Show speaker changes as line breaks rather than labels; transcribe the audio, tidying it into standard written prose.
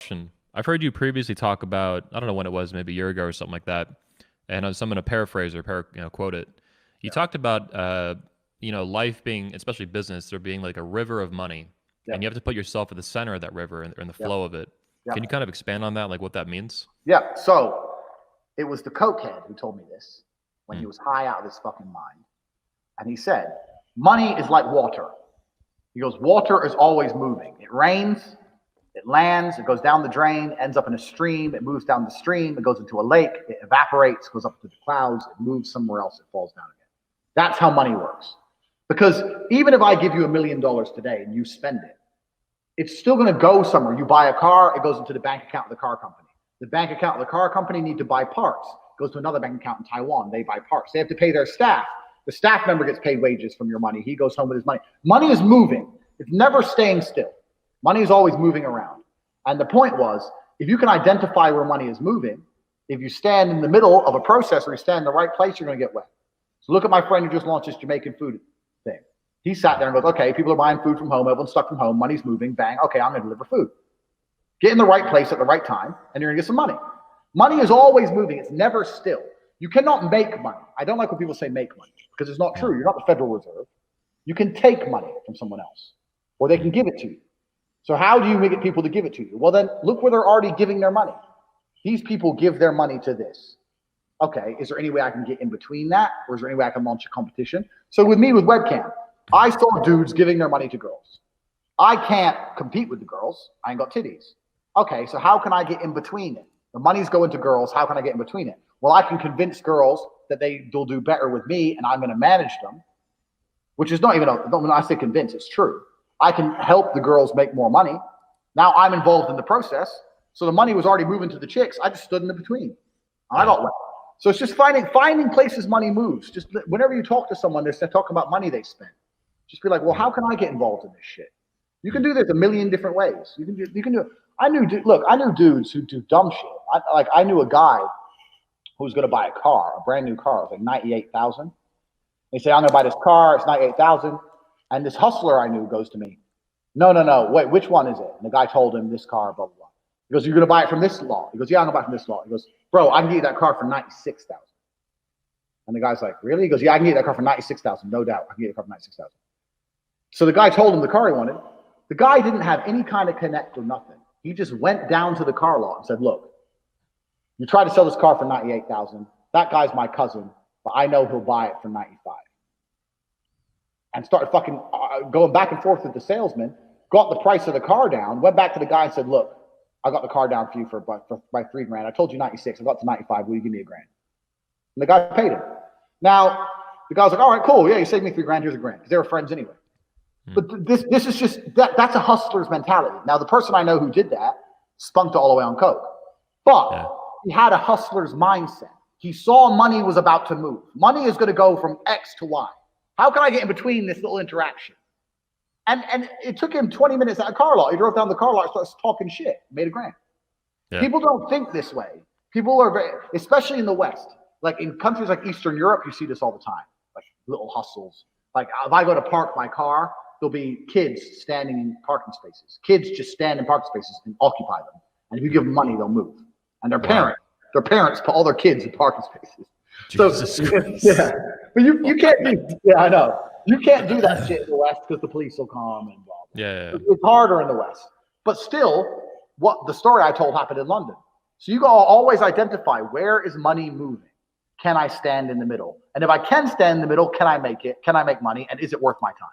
question. I've heard you previously talk about, I don't know when it was, maybe a year ago or something like that, and so I'm going to paraphrase or quote it. You
Yeah.
talked about, life being, especially business, there being like a river of money, and you
Yep.
have to put yourself at the center of that river and the
Yep.
flow of it. Can you
Yep.
kind of expand on that, like what that means?
Yep. So it was the cokehead who told me this when he
Hmm.
was high out of his fucking mind. And he said, money is like water. He goes, water is always moving. It rains, it lands, it goes down the drain, ends up in a stream, it moves down the stream, it goes into a lake, it evaporates, goes up to the clouds, it moves somewhere else, it falls down again. That's how money works. Because even if I give you $1,000,000 today and you spend it, it's still going to go somewhere. You buy a car, it goes into the bank account of the car company. The bank account of the car company need to buy parts. It goes to another bank account in Taiwan. They buy parts. They have to pay their staff. The staff member gets paid wages from your money. He goes home with his money. Money is moving. It's never staying still. Money is always moving around. And the point was, if you can identify where money is moving, if you stand in the middle of a process or you stand in the right place, you're going to get wet. So look at my friend who just launched this Jamaican food thing. He sat there and goes, okay, people are buying food from home. Everyone's stuck from home. Money's moving. Bang. Okay, I'm going to deliver food. Get in the right place at the right time, and you're going to get some money. Money is always moving. It's never still. You cannot make money. I don't like when people say make money because it's not true. You're not the Federal Reserve. You can take money from someone else, or they can give it to you. So how do you get people to give it to you? Well, then look where they're already giving their money. These people give their money to this. Okay, is there any way I can get in between that? Or is there any way I can launch a competition? So with me, with webcam, I saw dudes giving their money to girls. I can't compete with the girls. I ain't got titties. Okay, so how can I get in between it? The money's going to girls. How can I get in between it? Well, I can convince girls that they'll do better with me, and I'm going to manage them, which is not even, when I say convince, it's true. I can help the girls make more money. Now I'm involved in the process. So the money was already moving to the chicks. I just stood in the between. And I got wet. So it's just finding places money moves. Just whenever you talk to someone, they're talking about money they spend. Just be like, well, how can I get involved in this shit? You can do this a million different ways. You can do it. I knew dudes who do dumb shit. I knew a guy who was going to buy a car, a brand new car. It was like 98,000. They say, I'm going to buy this car. It's 98,000. And this hustler I knew goes to me, no, wait, which one is it? And the guy told him this car, blah, blah, blah. He goes, you're going to buy it from this lot? He goes, yeah, I'm going to buy it from this lot. He goes, bro, I can get you that car for 96,000. And the guy's like, really? He goes, yeah, I can get you that car for 96,000. No doubt. I can get you the car for 96,000. So the guy told him the car he wanted. The guy didn't have any kind of connect or nothing. He just went down to the car lot and said, look, you tried to sell this car for 98,000. That guy's my cousin, but I know he'll buy it for 95. And started fucking going back and forth with the salesman, got the price of the car down, went back to the guy and said, look, I got the car down for you for by $3,000. I told you 96. I got to 95. Will you give me $1,000? And the guy paid him. Now, the guy's like, all right, cool. Yeah, you saved me $3,000. Here's $1,000. Because they were friends anyway. But this is just, that's a hustler's mentality. Now, the person I know who did that spunked all the way on coke. But he had a hustler's mindset. He saw money was about to move. Money is going to go from X to Y. How can I get in between this little interaction? And it took him 20 minutes at a car lot. He drove down the car lot, starts talking shit, made $1,000. Yeah. People don't think this way. People are very, especially in the West, like in countries like Eastern Europe, you see this all the time, like little hustles. Like if I go to park my car, there'll be kids standing in parking spaces. Kids just stand in parking spaces and occupy them. And if you give them money, they'll move. And their parents put all their kids in parking spaces. Jesus Christ. Yeah, but you can't do. Yeah, I know. You can't do that shit in the West because the police will come and blah, blah. Yeah. It's harder in the West. But still, what the story I told happened in London. So you gotta always identify, where is money moving? Can I stand in the middle? And if I can stand in the middle, can I make it? Can I make money? And is it worth my time?